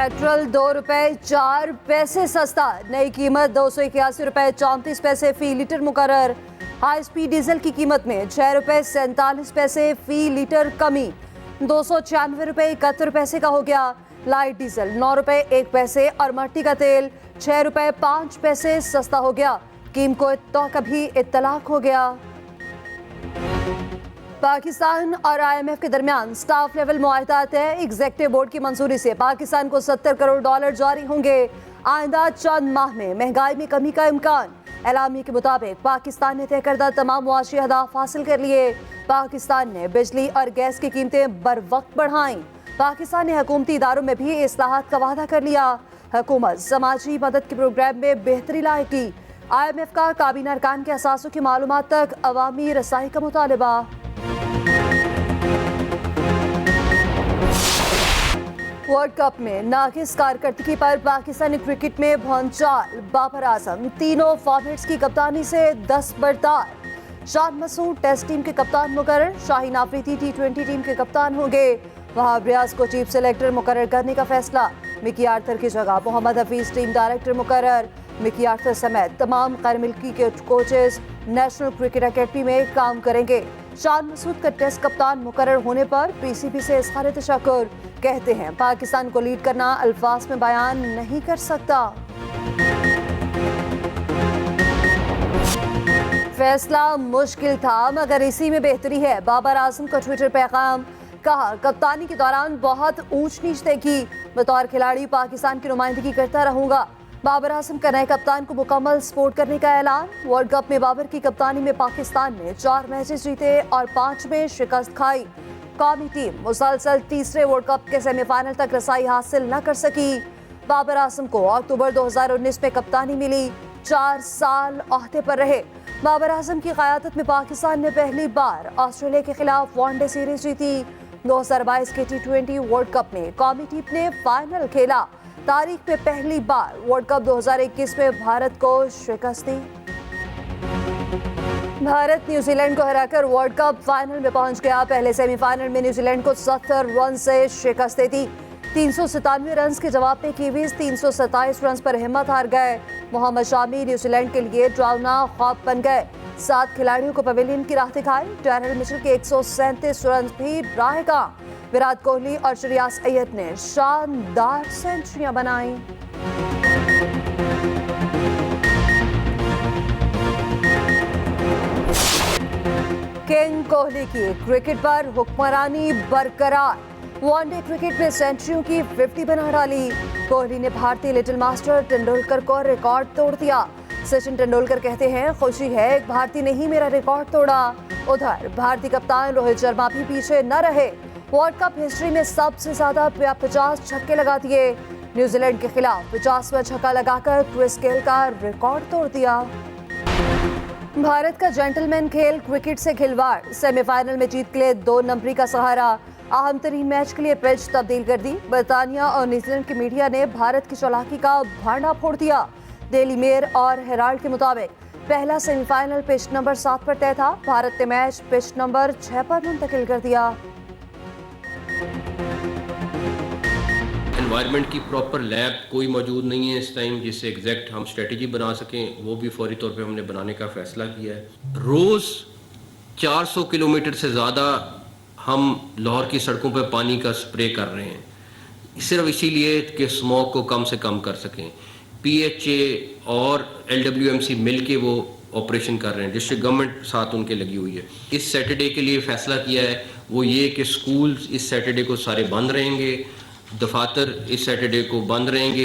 Petrol 2 रुपए 4 पैसे सस्ता, नई कीमत 281 रुपए 34 पैसे फी लीटर मुकर्रर। हाई स्पीड डीजल की कीमत में 6 रुपए 47 पैसे फी लीटर कमी, 296 रुपए 71 पैसे का हो गया। लाइट डीजल 9 रुपए 1 पैसे और मट्टी का तेल 6 रुपए 5 पैसे सस्ता हो गया। कीमतों तो कभी इत्तलाक हो गया। पाकिस्तान और IMF के दरमियान स्टाफ लेवल मुआहदा तय, एग्जेक्टिव बोर्ड की मंजूरी से पाकिस्तान को $70 करोड़ जारी होंगे। आइंदा चंद माह में महंगाई में कमी का इम्कान। एलामी के मुताबिक पाकिस्तान ने तय करदा तमाम मुआशी अहदाफ हासिल कर लिए। पाकिस्तान ने बिजली और गैस की कीमतें बर वक्त बढ़ाई। पाकिस्तान ने हुकूमती इदारों में भी इस्लाहात का वादा कर लिया। हुकूमत समाजी मदद के प्रोग्राम में बेहतरी लाएगी। IMF का काबीना अरकान के असासों की मालूमात तक अवामी रसाई का मुतालबा। वर्ल्ड कप में नाकिस कारकर्दगी पर पाकिस्तानी क्रिकेट में भौंचाल। बाबर आजम तीनों फॉर्मेट्स की कप्तानी से दस्तबरदार। शान मसूद टेस्ट टीम के कप्तान मुकर्रर, शाहीन आफरीदी T20 टीम के कप्तान होंगे। वहाब रियाज को चीफ सेलेक्टर मुकर्रर करने का फैसला। मिकी आर्थर की जगह मोहम्मद हफीज टीम डायरेक्टर मुकर्रर। मिकी आर्थर समेत तमाम गैर मुल्की के कोचेस नेशनल क्रिकेट अकेडमी में काम करेंगे। शान मसूद का टेस्ट कप्तान मुकर्रर होने पर PCB से इज़हार तशक्कुर। कहते हैं पाकिस्तान को लीड करना अल्फाज में बयान नहीं कर सकता। फैसला मुश्किल था मगर इसी में बेहतरी है। बाबर आजम का ट्विटर पैगाम। कहा, कप्तानी के दौरान बहुत ऊंच नीच देखी। बतौर खिलाड़ी पाकिस्तान की नुमाइंदगी करता रहूंगा। बाबर आजम का नए कप्तान को मुकम्मल सपोर्ट करने का ऐलान। वर्ल्ड कप में बाबर की कप्तानी में पाकिस्तान ने 4 मैचेस जीते और 5 में शिकस्त खाई। कौमी टीम मुसलसल तीसरे वर्ल्ड कप के सेमीफाइनल तक रसाई हासिल न कर सकी। बाबर आजम को अक्टूबर 2019 में कप्तानी मिली। 4 साल ओहदे पर रहे। बाबर आजम की क़यादत में पाकिस्तान ने पहली बार ऑस्ट्रेलिया के खिलाफ वनडे सीरीज जीती। 2022 के T20 वर्ल्ड कप में कौमी टीम ने फाइनल खेला। तारीख में पहली बार वर्ल्ड कप 2021 में भारत को शिकस्त दी। भारत न्यूजीलैंड को हराकर वर्ल्ड कप फाइनल में पहुंच गया। पहले सेमीफाइनल में न्यूजीलैंड को 70 रन से शिकस्त दी। 397 रन के जवाब में कीवीज 327 रन पर हिम्मत हार गए। मोहम्मद शामी न्यूजीलैंड के लिए डरावना ख्वाब बन गए। 7 खिलाड़ियों को पवेलियन की राह दिखाई। डैरेल मिचेल के 137 रन भी राहेगा। विराट कोहली और श्रेयस अय्यर ने शानदार सेंचुरियां बनाई। किंग कोहली की क्रिकेट पर हुक्मरानी बरकरार। वनडे क्रिकेट में सेंचुरियों की 50 बना डाली। कोहली ने भारतीय लिटिल मास्टर तेंदुलकर को रिकॉर्ड तोड़ दिया। सचिन तेंदुलकर कहते हैं, खुशी है एक भारतीय ने ही मेरा रिकॉर्ड तोड़ा। उधर भारतीय कप्तान रोहित शर्मा भी पीछे न रहे। वर्ल्ड कप हिस्ट्री में सबसे ज्यादा 50 छक्के लगा दिए। न्यूजीलैंड के खिलाफ 50वां छक्का लगाकर क्रिस गेल का रिकॉर्ड तोड़ दिया। भारत का जेंटलमैन खेल क्रिकेट से खिलवाड़। सेमीफाइनल में जीत के लिए 2 नंबरी का सहारा। अहम तरीन मैच के लिए पिच तब्दील कर दी। बरतानिया और न्यूजीलैंड की मीडिया ने भारत की चालाकी का भांडा फोड़ दिया। डेली मेयर और हेराल्ड के मुताबिक पहला सेमीफाइनल पिच नंबर 7 पर तय था। भारत ने मैच पिच नंबर 6 पर मुंतकिल कर दिया। एनवायरनमेंट की प्रॉपर लैब कोई मौजूद नहीं है इस टाइम जिससे एग्जैक्ट हम स्ट्रेटजी बना सकें। वो भी फौरी तौर पे हमने बनाने का फैसला किया है। रोज़ 400 किलोमीटर से ज़्यादा हम लाहौर की सड़कों पर पानी का स्प्रे कर रहे हैं, सिर्फ इसीलिए कि स्मोक को कम से कम कर सकें। PHA और LWMC मिल के वो ऑपरेशन कर रहे हैं। डिस्ट्रिक्ट गवर्नमेंट साथ उनके लगी हुई है। इस सैटरडे के लिए फैसला किया है वो ये कि स्कूल्स इस सैटरडे को सारे बंद रहेंगे। दफातर इस सैटरडे को बंद रहेंगे।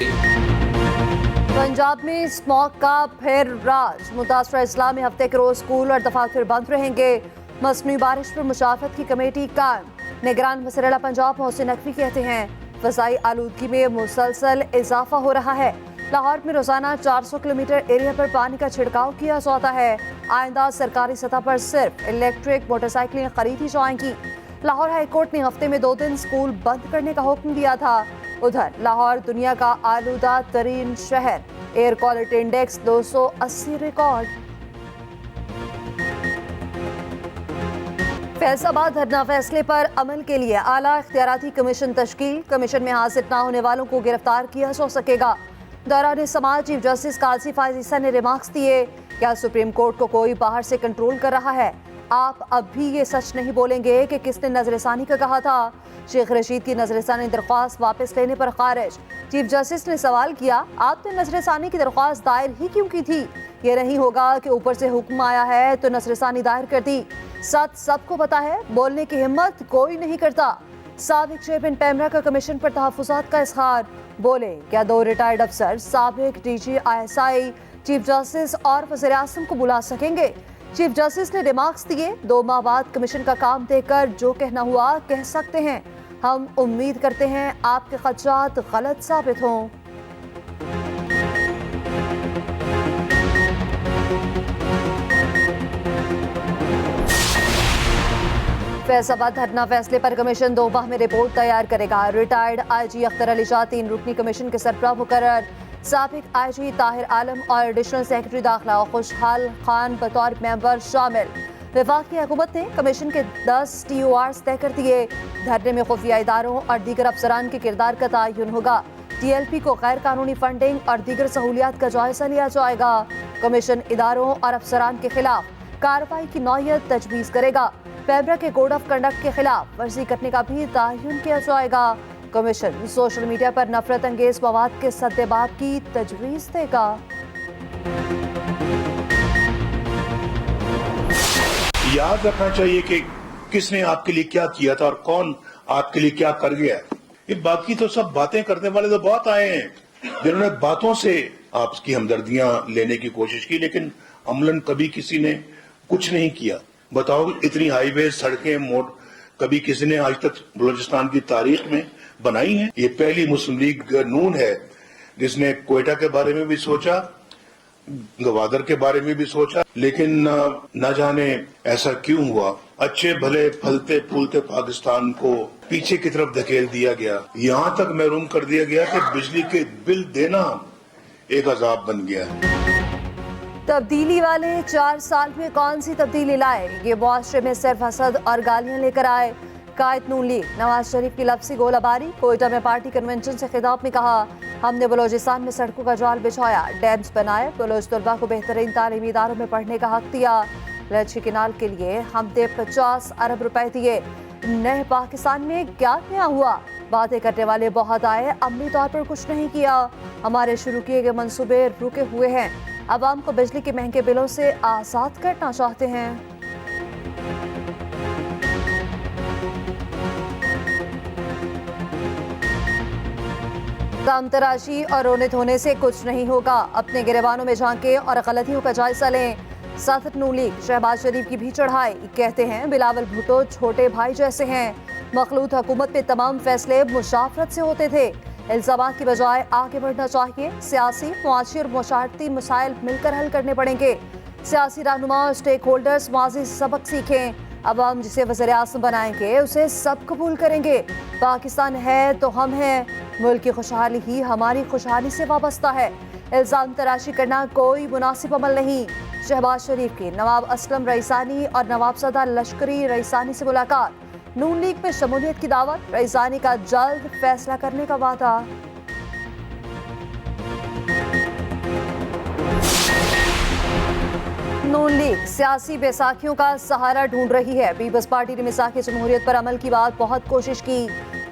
पंजाब में स्मॉग का फिर राज। मुतासरा इस्ला में हफ्ते के रोज स्कूल और दफातर बंद रहेंगे। मौसमी बारिश पर मुशाफत की कमेटी कायम। निगरान वज़ीर पंजाब मोहसिन नकवी कहते हैं, फ़ज़ाई आलूदगी में मुसलसल इजाफा हो रहा है। लाहौर में रोजाना 400 किलोमीटर एरिया पर पानी का छिड़काव किया जाता है। आइंदा सरकारी सतह पर सिर्फ इलेक्ट्रिक मोटरसाइकिलें खरीदी जाएंगी। लाहौर हाईकोर्ट ने हफ्ते में 2 दिन स्कूल बंद करने का हुक्म दिया था। उधर लाहौर दुनिया का आलूदा तरीन शहर। Air quality index 280 record. Faisalabad धरना फैसले पर अमल के लिए आला इख्तियाराती कमीशन तश्कील। कमीशन में हाजिर न होने वालों को गिरफ्तार किया जा सकेगा। दौरान समाज चीफ जस्टिस काजी फायज ईसा ने रिमार्क्स दिए, क्या सुप्रीम कोर्ट को कोई बाहर से कंट्रोल कर रहा है? आप अब भी ये सच नहीं बोलेंगे कि किसने नजरसानी का कहा था? शेख रशीद की नजरसानी दरख्वास्त वापस लेने पर खारिज। चीफ जस्टिस ने सवाल किया, आपने नजरसानी की दरख्वास्त दायर ही क्यों की थी? ये नहीं होगा कि ऊपर से हुक्म आया है तो नजरसानी दायर कर दी। सच सबको पता है, बोलने की हिम्मत कोई नहीं करता। साबिक चेयरमैन पैमरा का कमीशन पर तहफ्फुज़ात का इजहार। बोले, क्या 2 रिटायर्ड अफसर साबिक डीजी ISI चीफ जस्टिस और वज़ीर-ए-आज़म को बुला सकेंगे? चीफ जस्टिस ने रिमार्क्स दिए, 2 माह बाद कमीशन का काम देखकर जो कहना हुआ कह सकते हैं। हम उम्मीद करते हैं आपके ख़दशात गलत साबित हों। फैसलाबाद धरना फैसले पर कमीशन 2 माह में रिपोर्ट तैयार करेगा। रिटायर्ड IG अख्तर अली शाह 3 रुकनी कमीशन के सरबराह मुकर्रर। साबिक IG ताहिर आलम और एडिशनल सेक्रेटरी दाखिला खुशहाल खान बतौर मेंबर शामिल। वफाकी हुकूमत ने कमीशन के 10 TORs तय कर दिए। धरने में खुफिया इदारों और दीगर अफसरान के किरदार का तयन होगा। TLP को गैर कानूनी फंडिंग और दीगर सहूलियात का जायजा लिया जाएगा। कमीशन इदारों और अफसरान के खिलाफ कार्रवाई की नौयत तजवीज़ करेगा। पैमरा के कोड ऑफ कंडक्ट के खिलाफ वर्जी करने का भी तयन किया जाएगा। कमीशन सोशल मीडिया पर नफरत अंगेज मवाद के सद्देबाब की तजवीज़ देगा। याद रखना चाहिए कि किसने आपके लिए क्या किया था और कौन आपके लिए क्या कर गया। ये बाकी तो सब बातें करने वाले तो बहुत आए हैं जिन्होंने बातों से आपकी हमदर्दियां लेने की कोशिश की, लेकिन अमलन कभी किसी ने कुछ नहीं किया। बताओ, इतनी हाईवे सड़कें मोड़ कभी किसी ने आज तक बलूचिस्तान की तारीख में बनाई है? ये पहली मुस्लिम लीग नून है जिसने क्वेटा के बारे में भी सोचा, गवादर के बारे में भी सोचा, लेकिन न जाने ऐसा क्यों हुआ। अच्छे भले फलते फूलते पाकिस्तान को पीछे की तरफ धकेल दिया गया। यहाँ तक महरूम कर दिया गया कि बिजली के बिल देना एक अजाब बन गया। तब्दीली वाले 4 साल में कौन सी तब्दीली लाए? ये मुआशरे में सिर्फ हसद और गालियां लेकर आए। कायद नून लीग नवाज शरीफ की लफ्ज़ी गोलाबारी। कोयटा में पार्टी कन्वेंशन से खिताब में कहा, हमने बलोचिस्तान में सड़कों का जाल बिछाया, डैम्स बनाए, बलोच तलबा को बेहतरीन तालीमी इदारों में पढ़ने का हक दिया। लच्छी किनाल के लिए हमने 50 अरब रुपए दिए। नए पाकिस्तान में क्या नया हुआ? बातें करने वाले बहुत आए, अमली तौर पर कुछ नहीं किया। हमारे शुरू किए गए मंसूबे रुके हुए हैं। अवाम को बिजली के महंगे बिलों से आज़ाद करना चाहते हैं। दाम तराशी और रोने धोने से कुछ नहीं होगा। अपने गिरेबानों में झांके और गलतियों का जायजा लें। साथ नून लीग शहबाज शरीफ की भी चढ़ाई। कहते हैं बिलावल भुट्टो छोटे भाई जैसे हैं। मखलूत हुकूमत में तमाम फैसले मुशावरत से होते थे। इल्जामात की बजाय आगे बढ़ना चाहिए। सियासी, मुआशी और मुशावरती मसाइल मिलकर हल करने पड़ेंगे। सियासी रहनुमा और स्टेक होल्डर्स माजी से सबक सीखें। अवाम जिसे वज़ीर-ए-आज़म बनाएंगे उसे सब कबूल करेंगे। पाकिस्तान है तो हम हैं। मुल्क की खुशहाली ही हमारी खुशहाली से वाबस्ता है। इल्ज़ाम तराशी करना कोई मुनासिब अमल नहीं। शहबाज शरीफ की नवाब असलम रईसानी और नवाबज़दा लश्करी रईसानी से मुलाकात। नून लीग में शमूलियत की दावत। रईसानी का जल्द फैसला करने का वादा। नून लीग सियासी बैसाखियों का सहारा ढूंढ रही है। पीपल्स पार्टी ने मिसाक जमहूरियत पर अमल की बात बहुत कोशिश की।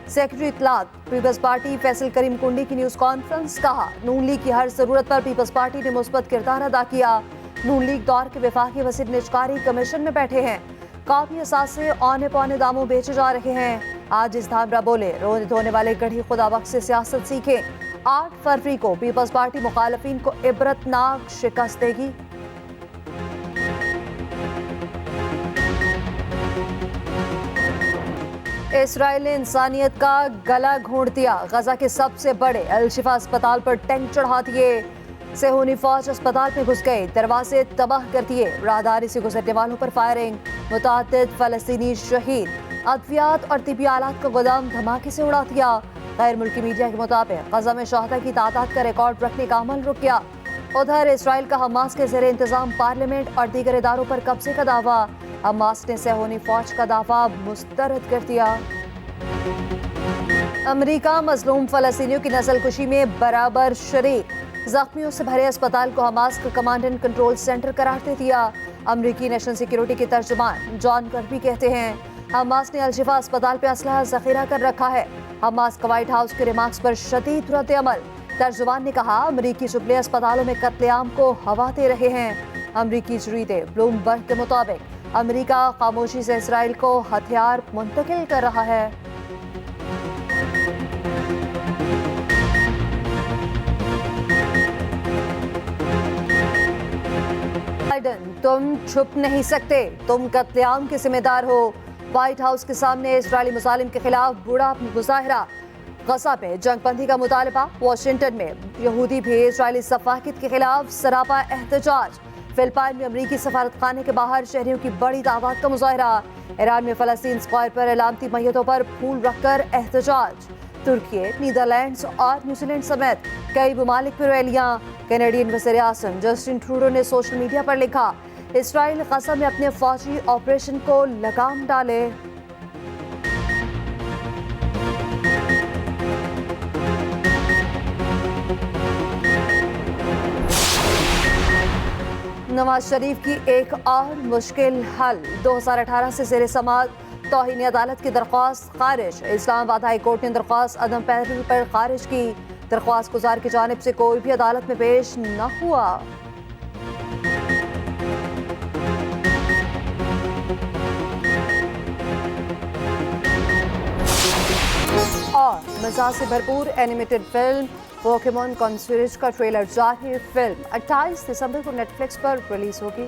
सेक्रेटरी इत्तलात पीपल्स पार्टी फैसल करीम कुंडी की न्यूज़ कॉन्फ्रेंस। कहा, नून लीग की हर जरूरत पर पीपल्स पार्टी ने मुस्बत किरदार अदा किया। नून लीग दौर के वफाकी वज़ीर निजकारी कमीशन में बैठे हैं। काफी असासे औने पौने दामों बेचे जा रहे हैं। आज इस धामरा बोले, रोने धोने वाले गढ़ी खुदाबख्श से सियासत सीखें। 8 फरवरी को पीपल्स पार्टी मुखालफिन को इबरतनाक शिकस्त देगी। इसराइल ने इंसानियत का गला घोंट दिया। गजा के सबसे बड़े अल शिफा अस्पताल पर टैंक चढ़ा दिए। सेहूनी फौज अस्पताल में घुस गए, दरवाजे तबाह कर दिए। राहदारी से गुजरने वालों पर फायरिंग। मुतादिद फलस्तीनी शहीद। अद्वियात और तिबी आलात का गोदाम धमाके से उड़ा दिया। गैर मुल्की मीडिया के मुताबिक गजा में शहदा की तादाद का रिकॉर्ड रखने का अमल रुक गया। उधर इसराइल का हमास के ज़ेरे इंतजाम पार्लियामेंट और दीगर इदारों पर कब्जे का दावा। हमास ने सैहोनी फौज का दावा मुस्तरद कर दिया। अमेरिका मजलूम फलस्तीनियों की नस्लकुशी में बराबर शरीक। जख्मियों से भरे अस्पताल को हमास का कमांड एंड कंट्रोल सेंटर करार दे दिया। अमेरिकी नेशनल सिक्योरिटी के तर्जुमान जॉन कर्बी कहते हैं हमास ने अल-शिफा अस्पताल पर असलहा जखीरा कर रखा है। हमास का व्हाइट हाउस के रिमार्क्स पर शदीद रद्द अमल। तर्जुमान ने कहा अमेरिकी जुमले अस्पतालों में कत्लेआम को हवा दे रहे हैं। अमेरिकी जरीदे ब्लूमबर्ग के मुताबिक अमेरिका खामोशी से इसराइल को हथियार मुंतकिल कर रहा है। बाइडन, तुम छुप नहीं सकते, तुम कत्लेआम के जिम्मेदार हो। व्हाइट हाउस के सामने इजरायली मुजालिम के खिलाफ बड़ा मुजाहरा। गजा में जंगबंदी का मुतालबा। वाशिंगटन में यहूदी भी इजरायली सफाकित के खिलाफ सरापा एहतजाज। फिलिपाइन में अमरीकी सफारत खाने के बाहर शहरियों की बड़ी तादाद का मुजाहरा। ईरान में फलस्तीन स्क्वायर पर अलामती मैयतों पर फूल रखकर एहतजाज। तुर्की, नीदरलैंड्स और न्यूजीलैंड समेत कई ममालिक में रैलियां। कैनेडियन वज़ीर आज़म जस्टिन ट्रूडो ने सोशल मीडिया पर लिखा इसराइल गजा में अपने फौजी ऑपरेशन को लगाम डाले। नवाज शरीफ की एक और मुश्किल हल। 2018 से ज़ेर समाअत तौहीन अदालत की दरख्वास्त खारिज। इस्लामाबाद हाई कोर्ट ने दरख्वास्त अदम पैरवी पर खारिज की। दरख्वास्त गुजार की जानिब से कोई भी अदालत में पेश न हुआ। और मज़ा से भरपूर एनिमेटेड फिल्म पोकेमॉन कॉन्स्पिरेसी का ट्रेलर जारी। फिल्म 28 दिसंबर को नेटफ्लिक्स पर रिलीज होगी।